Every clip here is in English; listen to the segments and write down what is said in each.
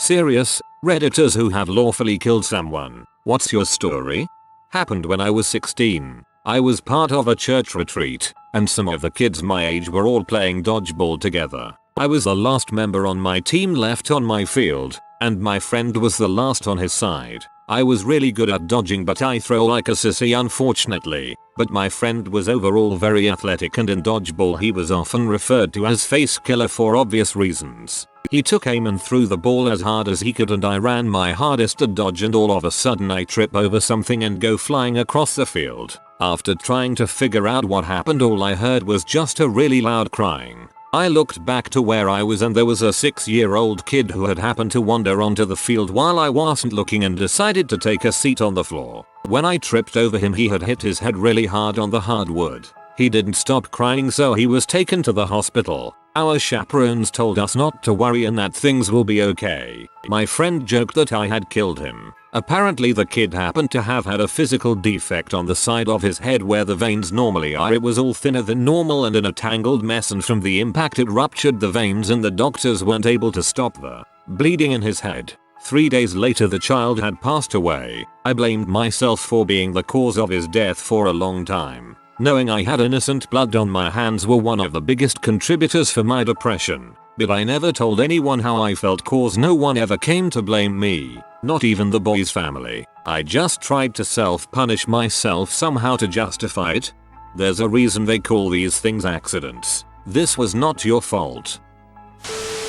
Serious, Redditors who have lawfully killed someone, what's your story? Happened when I was 16. I was part of a church retreat, and some of the kids my age were all playing dodgeball together. I was the last member on my team left on my field, and my friend was the last on his side. I was really good at dodging, but I throw like a sissy unfortunately, but my friend was overall very athletic, and in dodgeball he was often referred to as face killer for obvious reasons. He took aim and threw the ball as hard as he could, and I ran my hardest to dodge, and all of a sudden I trip over something and go flying across the field. After trying to figure out what happened, all I heard was just a really loud crying. I looked back to where I was, and there was a 6-year-old kid who had happened to wander onto the field while I wasn't looking and decided to take a seat on the floor. When I tripped over him, he had hit his head really hard on the hardwood. He didn't stop crying, so he was taken to the hospital. Our chaperones told us not to worry and that things will be okay. My friend joked that I had killed him. Apparently the kid happened to have had a physical defect on the side of his head where the veins normally are. It was all thinner than normal and in a tangled mess, and from the impact it ruptured the veins and the doctors weren't able to stop the bleeding in his head. 3 days later the child had passed away. I blamed myself for being the cause of his death for a long time. Knowing I had innocent blood on my hands were one of the biggest contributors for my depression. But I never told anyone how I felt, cause no one ever came to blame me, not even the boy's family. I just tried to self-punish myself somehow to justify it. There's a reason they call these things accidents. This was not your fault.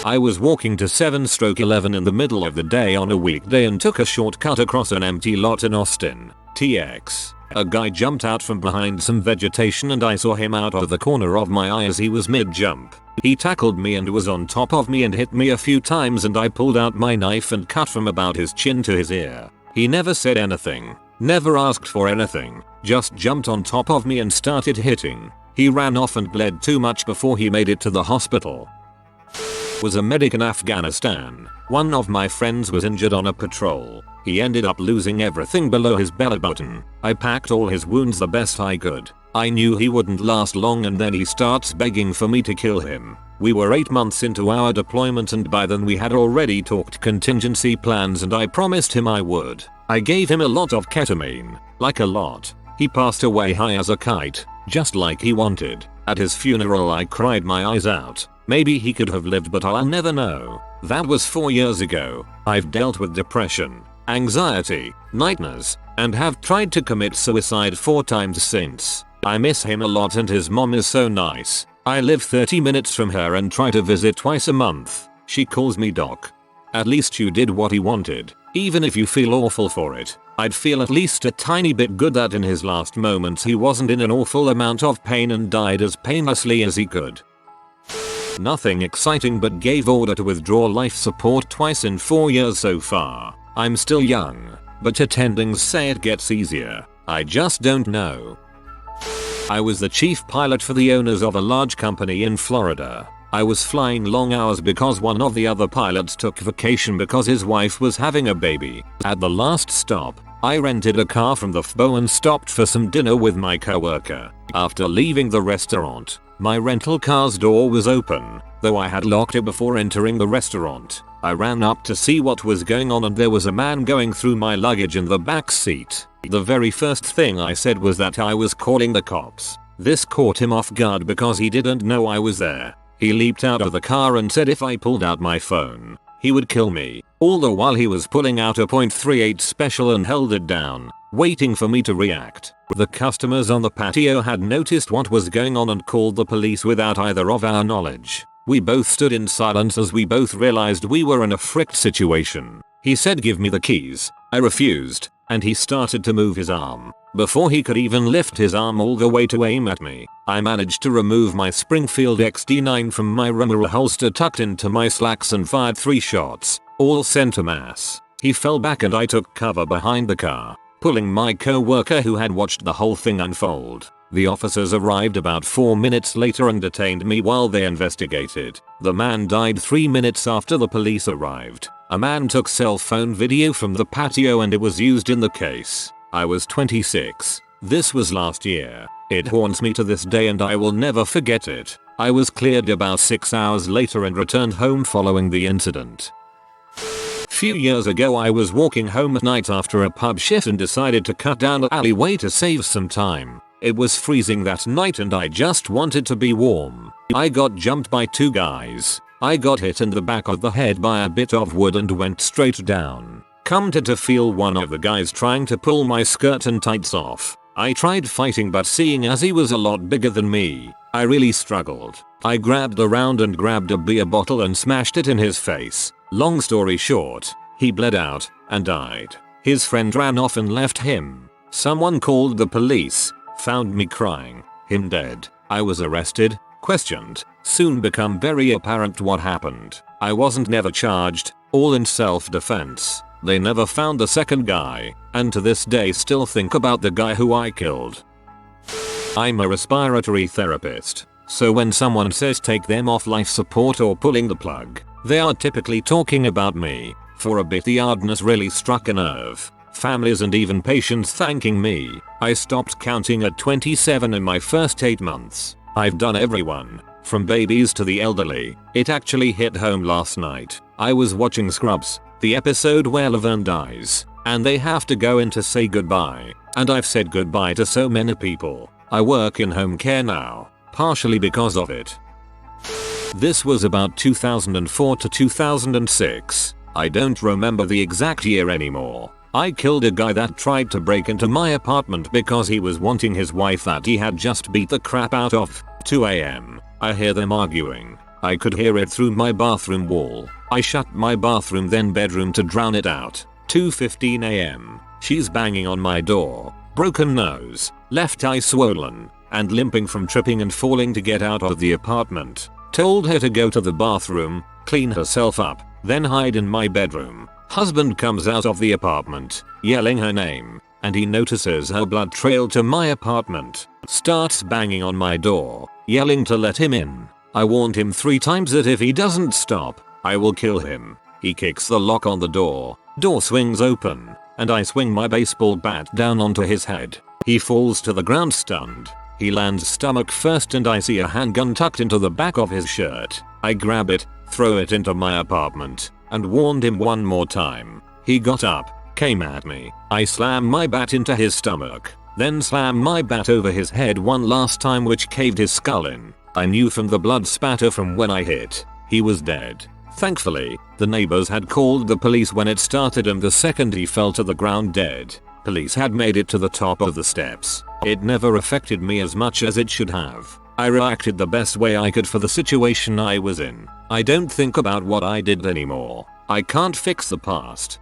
I was walking to 7/11 in the middle of the day on a weekday and took a shortcut across an empty lot in Austin, TX. A guy jumped out from behind some vegetation and I saw him out of the corner of my eye as he was mid-jump. He tackled me and was on top of me and hit me a few times, and I pulled out my knife and cut from about his chin to his ear. He never said anything, never asked for anything, just jumped on top of me and started hitting. He ran off and bled too much before he made it to the hospital. Was a medic in Afghanistan. One of my friends was injured on a patrol. He ended up losing everything below his belly button. I packed all his wounds the best I could. I knew he wouldn't last long, and then he starts begging for me to kill him. We were 8 months into our deployment, and by then we had already talked contingency plans, and I promised him I would. I gave him a lot of ketamine. Like a lot. He passed away high as a kite, just like he wanted. At his funeral I cried my eyes out. Maybe he could have lived, but I'll never know. That was 4 years ago. I've dealt with depression, anxiety, nightmares, and have tried to commit suicide 4 times since. I miss him a lot, and his mom is so nice. I live 30 minutes from her and try to visit twice a month. She calls me Doc. At least you did what he wanted. Even if you feel awful for it, I'd feel at least a tiny bit good that in his last moments he wasn't in an awful amount of pain and died as painlessly as he could. Nothing exciting, but gave order to withdraw life support twice in 4 years so far. I'm still young, but attendings say it gets easier. I just don't know. I was the chief pilot for the owners of a large company in Florida. I was flying long hours because one of the other pilots took vacation because his wife was having a baby. At the last stop, I rented a car from the FBO and stopped for some dinner with my coworker. After leaving the restaurant, my rental car's door was open, though I had locked it before entering the restaurant. I ran up to see what was going on, and there was a man going through my luggage in the back seat. The very first thing I said was that I was calling the cops. This caught him off guard because he didn't know I was there. He leaped out of the car and said if I pulled out my phone, he would kill me. All the while he was pulling out a .38 special and held it down, waiting for me to react. The customers on the patio had noticed what was going on and called the police without either of our knowledge. We both stood in silence as we both realized we were in a fricked situation. He said give me the keys. I refused, and he started to move his arm. Before he could even lift his arm all the way to aim at me, I managed to remove my Springfield XD9 from my Remoral holster tucked into my slacks and fired 3 shots, all center mass. He fell back and I took cover behind the car, pulling my co-worker who had watched the whole thing unfold. The officers arrived about 4 minutes later and detained me while they investigated. The man died 3 minutes after the police arrived. A man took cell phone video from the patio and it was used in the case. I was 26. This was last year. It haunts me to this day and I will never forget it. I was cleared about 6 hours later and returned home following the incident. Few years ago I was walking home at night after a pub shift and decided to cut down the alleyway to save some time. It was freezing that night and I just wanted to be warm. I got jumped by two guys. I got hit in the back of the head by a bit of wood and went straight down. Come to feel one of the guys trying to pull my skirt and tights off. I tried fighting, but seeing as he was a lot bigger than me, I really struggled. I grabbed around and grabbed a beer bottle and smashed it in his face. Long story short, he bled out and died. His friend ran off and left him. Someone called the police, found me crying, him dead. I was arrested, questioned, soon become very apparent what happened. I wasn't never charged, all in self-defense. They never found the second guy, and to this day still think about the guy who I killed. I'm a respiratory therapist, so when someone says take them off life support or pulling the plug, they are typically talking about me. For a bit the oddness really struck a nerve. Families and even patients thanking me. I stopped counting at 27 in my first 8 months. I've done everyone, from babies to the elderly. It actually hit home last night. I was watching Scrubs, the episode where Laverne dies, and they have to go in to say goodbye. And I've said goodbye to so many people. I work in home care now, partially because of it. This was about 2004 to 2006. I don't remember the exact year anymore. I killed a guy that tried to break into my apartment because he was wanting his wife that he had just beat the crap out of. 2 AM. I hear them arguing. I could hear it through my bathroom wall. I shut my bathroom then bedroom to drown it out. 2:15 AM. She's banging on my door. Broken nose, left eye swollen, and limping from tripping and falling to get out of the apartment. Told her to go to the bathroom, clean herself up, then hide in my bedroom. Husband comes out of the apartment, yelling her name, and he notices her blood trail to my apartment. Starts banging on my door, yelling to let him in. I warned him 3 times that if he doesn't stop, I will kill him. He kicks the lock on the door. Door swings open, and I swing my baseball bat down onto his head. He falls to the ground stunned. He lands stomach first and I see a handgun tucked into the back of his shirt. I grab it, throw it into my apartment, and warned him one more time. He got up, came at me. I slammed my bat into his stomach, then slammed my bat over his head one last time, which caved his skull in. I knew from the blood spatter from when I hit, he was dead. Thankfully, the neighbors had called the police when it started, and the second he fell to the ground dead, police had made it to the top of the steps. It never affected me as much as it should have. I reacted the best way I could for the situation I was in. I don't think about what I did anymore. I can't fix the past.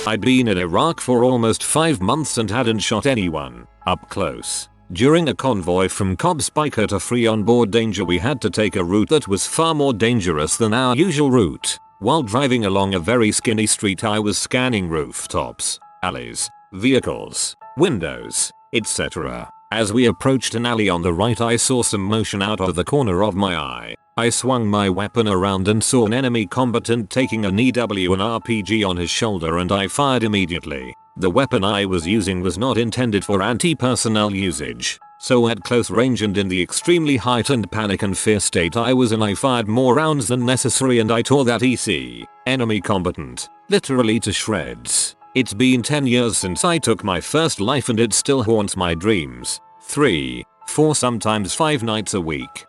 I'd been in Iraq for almost 5 months and hadn't shot anyone up close. During a convoy from Cobb Spiker to Free on Board Danger, we had to take a route that was far more dangerous than our usual route. While driving along a very skinny street, I was scanning rooftops, alleys, vehicles, windows, etc. As we approached an alley on the right, I saw some motion out of the corner of my eye. I swung my weapon around and saw an enemy combatant taking an EW and RPG on his shoulder, and I fired immediately. The weapon I was using was not intended for anti-personnel usage, so at close range and in the extremely heightened panic and fear state I was in, I fired more rounds than necessary and I tore that enemy combatant literally to shreds. It's been 10 years since I took my first life and it still haunts my dreams. 3, 4, sometimes 5 nights a week.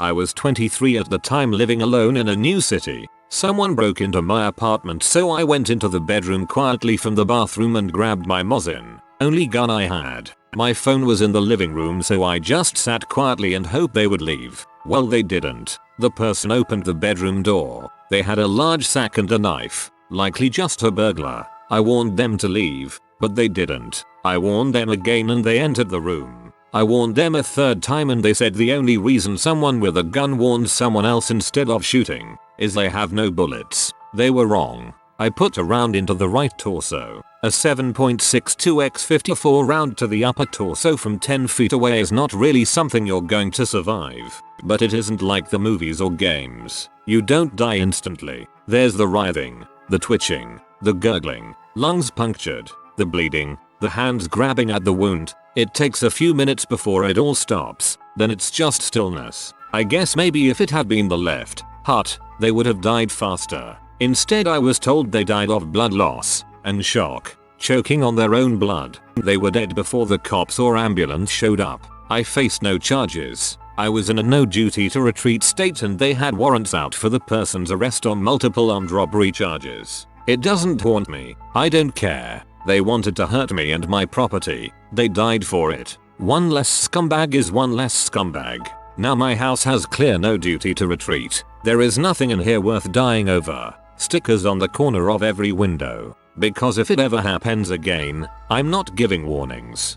I was 23 at the time, living alone in a new city. Someone broke into my apartment, so I went into the bedroom quietly from the bathroom and grabbed my Mosin, only gun I had. My phone was in the living room, so I just sat quietly and hoped they would leave. Well, they didn't. The person opened the bedroom door. They had a large sack and a knife. Likely just a burglar. I warned them to leave, but they didn't. I warned them again and they entered the room. I warned them a 3rd time and they said the only reason someone with a gun warns someone else instead of shooting is they have no bullets. They were wrong. I put a round into the right torso. A 7.62x54 round to the upper torso from 10 feet away is not really something you're going to survive. But it isn't like the movies or games. You don't die instantly. There's the writhing, the twitching, the gurgling, lungs punctured, the bleeding, the hands grabbing at the wound. It takes a few minutes before it all stops. Then it's just stillness. I guess maybe if it had been the left heart, they would have died faster. Instead I was told they died of blood loss and shock, choking on their own blood. They were dead before the cops or ambulance showed up. I faced no charges. I was in a no duty to retreat state and they had warrants out for the person's arrest on multiple armed robbery charges. It doesn't haunt me. I don't care. They wanted to hurt me and my property. They died for it. One less scumbag is one less scumbag. Now my house has clear no duty to retreat. There is nothing in here worth dying over. Stickers on the corner of every window. Because if it ever happens again, I'm not giving warnings.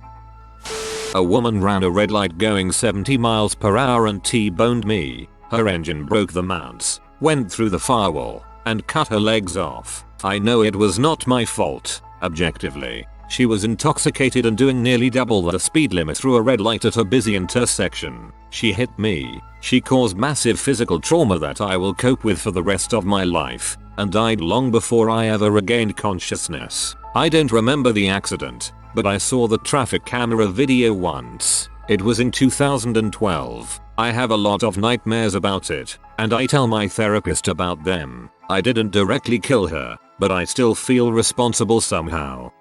A woman ran a red light going 70 miles per hour and T-boned me. Her engine broke the mounts, went through the firewall, and cut her legs off. I know it was not my fault, objectively. She was intoxicated and doing nearly double the speed limit through a red light at a busy intersection. She hit me. She caused massive physical trauma that I will cope with for the rest of my life, and died long before I ever regained consciousness. I don't remember the accident, but I saw the traffic camera video once. It was in 2012. I have a lot of nightmares about it, and I tell my therapist about them. I didn't directly kill her, but I still feel responsible somehow.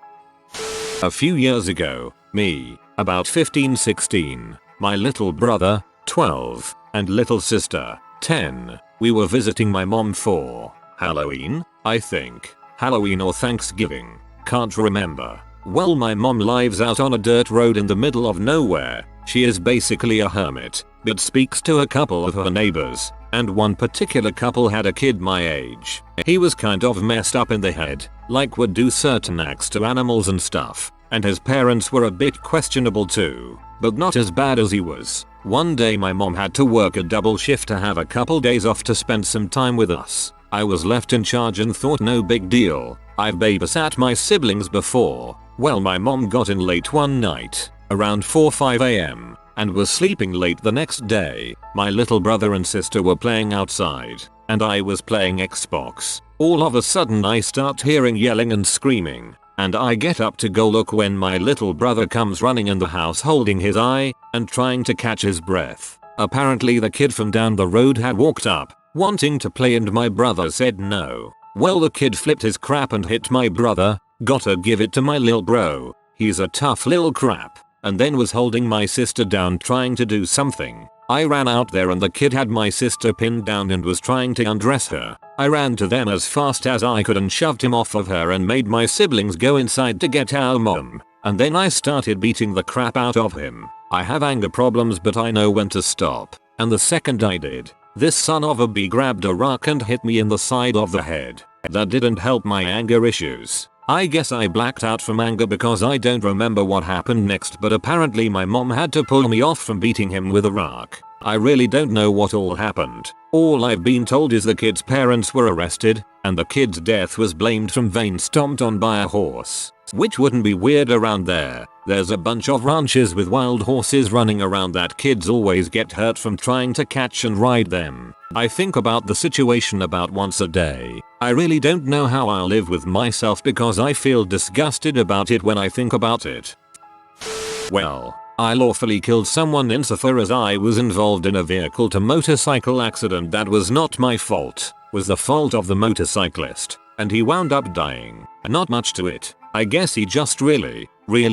A few years ago, me, about 15-16, my little brother, 12, and little sister, 10, we were visiting my mom for Halloween, I think. Halloween or Thanksgiving, can't remember. Well, my mom lives out on a dirt road in the middle of nowhere. She is basically a hermit, but speaks to a couple of her neighbors, and one particular couple had a kid my age. He was kind of messed up in the head, like would do certain acts to animals and stuff, and his parents were a bit questionable too, but not as bad as he was. One day my mom had to work a double shift to have a couple days off to spend some time with us. I was left in charge and thought no big deal. I've babysat my siblings before. Well, my mom got in late one night, around 4-5 am, and was sleeping late the next day. My little brother and sister were playing outside, and I was playing Xbox. All of a sudden I start hearing yelling and screaming, and I get up to go look when my little brother comes running in the house holding his eye and trying to catch his breath. Apparently the kid from down the road had walked up, wanting to play, and my brother said no. Well, the kid flipped his crap and hit my brother. Gotta give it to my lil bro. He's a tough little crap. And then was holding my sister down trying to do something. I ran out there and the kid had my sister pinned down and was trying to undress her. I ran to them as fast as I could and shoved him off of her and made my siblings go inside to get our mom. And then I started beating the crap out of him. I have anger problems, but I know when to stop. And the second I did, this son of a bee grabbed a rock and hit me in the side of the head. That didn't help my anger issues. I guess I blacked out from anger because I don't remember what happened next, but apparently my mom had to pull me off from beating him with a rock. I really don't know what all happened. All I've been told is the kid's parents were arrested, and the kid's death was blamed from vein stomped on by a horse. Which wouldn't be weird around there. There's a bunch of ranches with wild horses running around that kids always get hurt from trying to catch and ride them. I think about the situation about once a day. I really don't know how I'll live with myself because I feel disgusted about it when I think about it. Well, I lawfully killed someone insofar as I was involved in a vehicle to motorcycle accident that was not my fault, was the fault of the motorcyclist, and he wound up dying. Not much to it. I guess he just really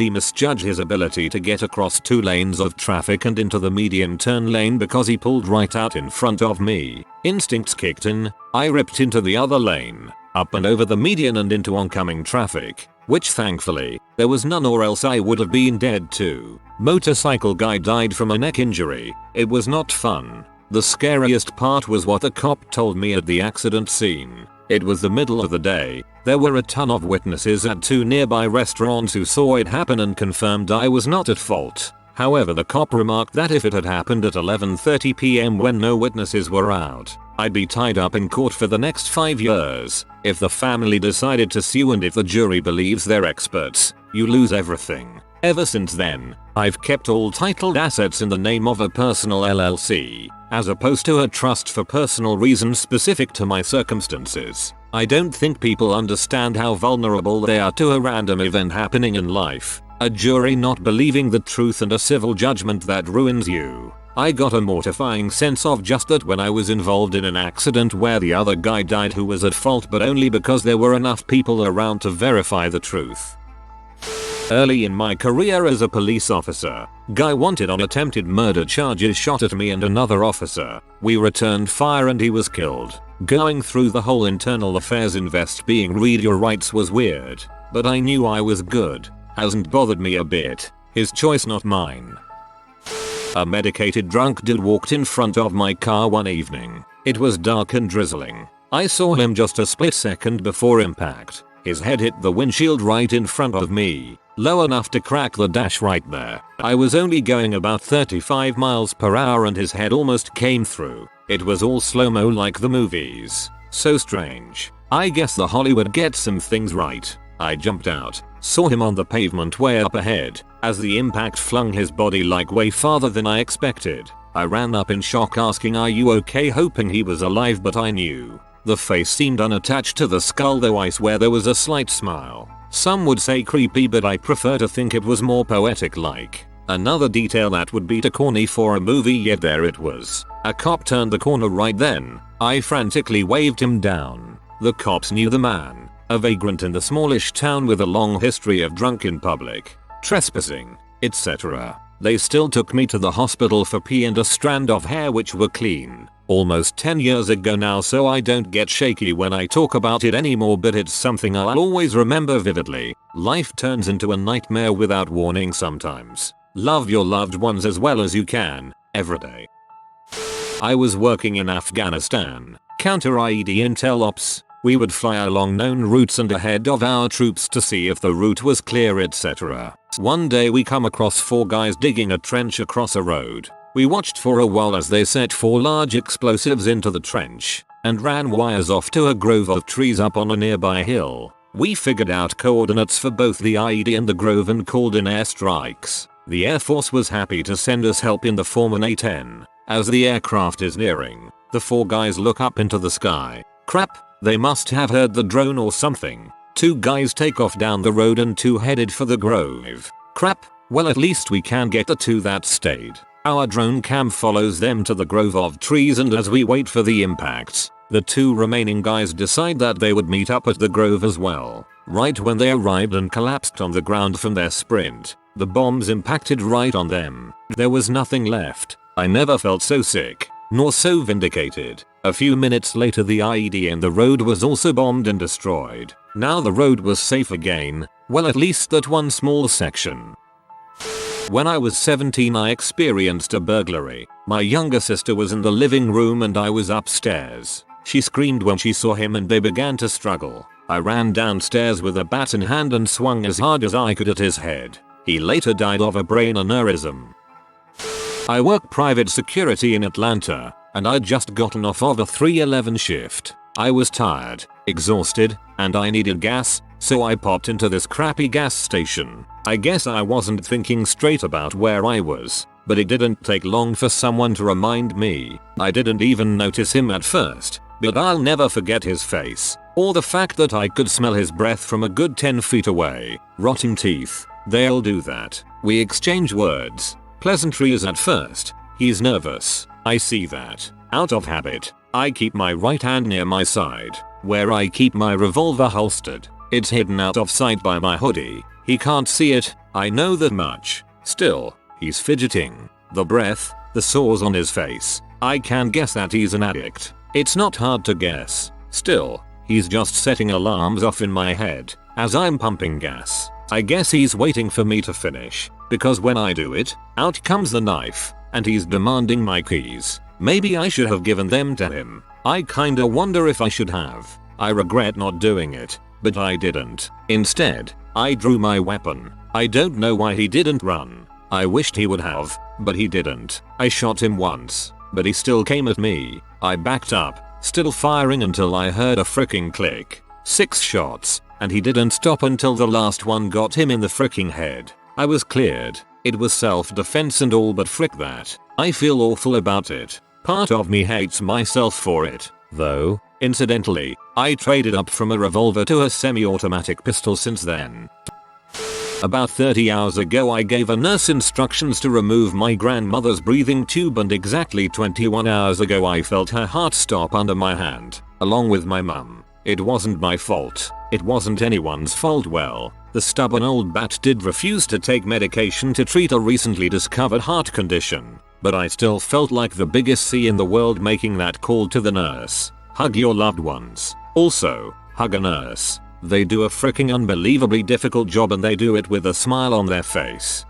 misjudged his ability to get across 2 lanes of traffic and into the median turn lane because he pulled right out in front of me. Instincts kicked in. I ripped into the other lane, up and over the median and into oncoming traffic, which thankfully there was none, or else I would have been dead too. Motorcycle guy died from a neck injury. It was not fun. The scariest part was what the cop told me at the accident scene. It was the middle of the day. There were a ton of witnesses at 2 nearby restaurants who saw it happen and confirmed I was not at fault. However, the cop remarked that if it had happened at 11:30 p.m. when no witnesses were out, I'd be tied up in court for the next 5 years. If the family decided to sue and if the jury believes they're experts, you lose everything. Ever since then, I've kept all titled assets in the name of a personal LLC, as opposed to a trust for personal reasons specific to my circumstances. I don't think people understand how vulnerable they are to a random event happening in life, a jury not believing the truth, and a civil judgment that ruins you. I got a mortifying sense of just that when I was involved in an accident where the other guy died who was at fault, but only because there were enough people around to verify the truth. Early in my career as a police officer, guy wanted on attempted murder charges shot at me and another officer. We returned fire and he was killed. Going through the whole internal affairs invest being read your rights was weird, but I knew I was good. Hasn't bothered me a bit. His choice, not mine. A medicated drunk dude walked in front of my car one evening. It was dark and drizzling. I saw him just a split second before impact. His head hit the windshield right in front of me, low enough to crack the dash right there. I was only going about 35 miles per hour and his head almost came through. It was all slow-mo like the movies. So strange. I guess the Hollywood gets some things right. I jumped out, saw him on the pavement way up ahead, as the impact flung his body like way farther than I expected. I ran up in shock asking, "Are you okay?" hoping he was alive, but I knew. The face seemed unattached to the skull, though I swear there was a slight smile. Some would say creepy, but I prefer to think it was more poetic-like. Another detail that would be too corny for a movie, yet there it was. A cop turned the corner right then. I frantically waved him down. The cops knew the man, a vagrant in the smallish town with a long history of drunk in public, trespassing, etc. They still took me to the hospital for pee and a strand of hair which were clean. Almost 10 years ago now, so I don't get shaky when I talk about it anymore, but it's something I'll always remember vividly. Life turns into a nightmare without warning sometimes. Love your loved ones as well as you can, every day. I was working in Afghanistan, counter IED intel ops. We would fly along known routes and ahead of our troops to see if the route was clear, etc. One day we come across 4 guys digging a trench across a road. We watched for a while as they set 4 large explosives into the trench and ran wires off to a grove of trees up on a nearby hill. We figured out coordinates for both the IED and the grove and called in airstrikes. The Air Force was happy to send us help in the form of an A-10. As the aircraft is nearing, the 4 guys look up into the sky. Crap, they must have heard the drone or something. 2 guys take off down the road and 2 headed for the grove. Crap, well at least we can get the 2 that stayed. Our drone cam follows them to the grove of trees, and as we wait for the impacts, the 2 remaining guys decide that they would meet up at the grove as well. Right when they arrived and collapsed on the ground from their sprint, the bombs impacted right on them. There was nothing left. I never felt so sick, nor so vindicated. A few minutes later the IED in the road was also bombed and destroyed. Now the road was safe again, well at least that one small section. When I was 17 I experienced a burglary. My younger sister was in the living room and I was upstairs. She screamed when she saw him and they began to struggle. I ran downstairs with a bat in hand and swung as hard as I could at his head. He later died of a brain aneurysm. I work private security in Atlanta, and I'd just gotten off of a 311 shift. I was tired, exhausted, and I needed gas, so I popped into this crappy gas station. I guess I wasn't thinking straight about where I was, but it didn't take long for someone to remind me. I didn't even notice him at first, but I'll never forget his face, or the fact that I could smell his breath from a good 10 feet away. Rotting teeth. They'll do that. We exchange words. Pleasantries at first. He's nervous. I see that. Out of habit, I keep my right hand near my side, where I keep my revolver holstered. It's hidden out of sight by my hoodie. He can't see it, I know that much. Still, he's fidgeting. The breath, the sores on his face. I can guess that he's an addict. It's not hard to guess. Still, he's just setting alarms off in my head as I'm pumping gas. I guess he's waiting for me to finish, because when I do it, out comes the knife, and he's demanding my keys. Maybe I should have given them to him. I kinda wonder if I should have. I regret not doing it, but I didn't. Instead, I drew my weapon. I don't know why he didn't run. I wished he would have, but he didn't. I shot him once, but he still came at me. I backed up, still firing until I heard a fricking click. 6 shots, and he didn't stop until the last one got him in the fricking head. I was cleared. It was self-defense and all, but frick that. I feel awful about it. Part of me hates myself for it, though. Incidentally, I traded up from a revolver to a semi-automatic pistol since then. About 30 hours ago I gave a nurse instructions to remove my grandmother's breathing tube, and exactly 21 hours ago I felt her heart stop under my hand, along with my mum. It wasn't my fault. It wasn't anyone's fault. Well, the stubborn old bat did refuse to take medication to treat a recently discovered heart condition, but I still felt like the biggest C in the world making that call to the nurse. Hug your loved ones. Also, hug a nurse. They do a freaking unbelievably difficult job, and they do it with a smile on their face.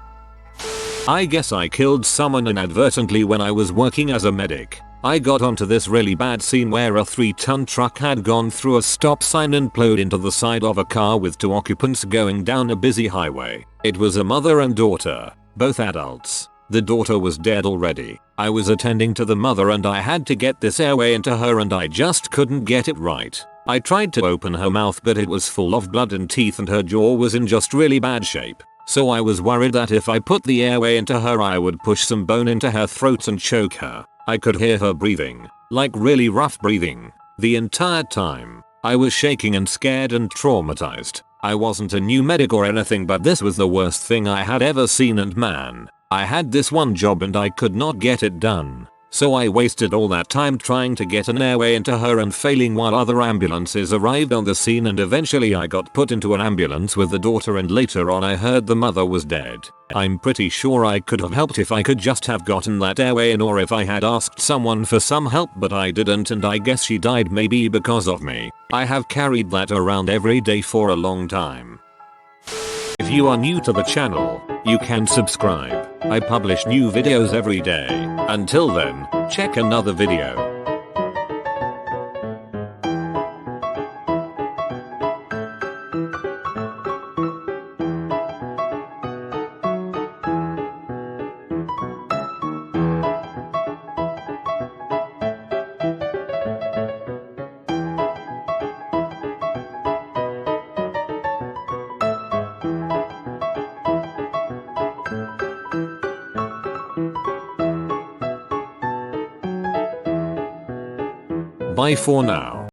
I guess I killed someone inadvertently when I was working as a medic. I got onto this really bad scene where a 3-ton truck had gone through a stop sign and plowed into the side of a car with 2 occupants going down a busy highway. It was a mother and daughter, both adults. The daughter was dead already. I was attending to the mother and I had to get this airway into her, and I just couldn't get it right. I tried to open her mouth, but it was full of blood and teeth and her jaw was in just really bad shape. So I was worried that if I put the airway into her I would push some bone into her throat and choke her. I could hear her breathing, like really rough breathing, the entire time. I was shaking and scared and traumatized. I wasn't a new medic or anything, but this was the worst thing I had ever seen, and man, I had this one job and I could not get it done. So I wasted all that time trying to get an airway into her and failing while other ambulances arrived on the scene, and eventually I got put into an ambulance with the daughter, and later on I heard the mother was dead. I'm pretty sure I could have helped if I could just have gotten that airway in, or if I had asked someone for some help, but I didn't, and I guess she died maybe because of me. I have carried that around every day for a long time. If you are new to the channel, you can subscribe. I publish new videos every day. Until then, check another video. Bye for now.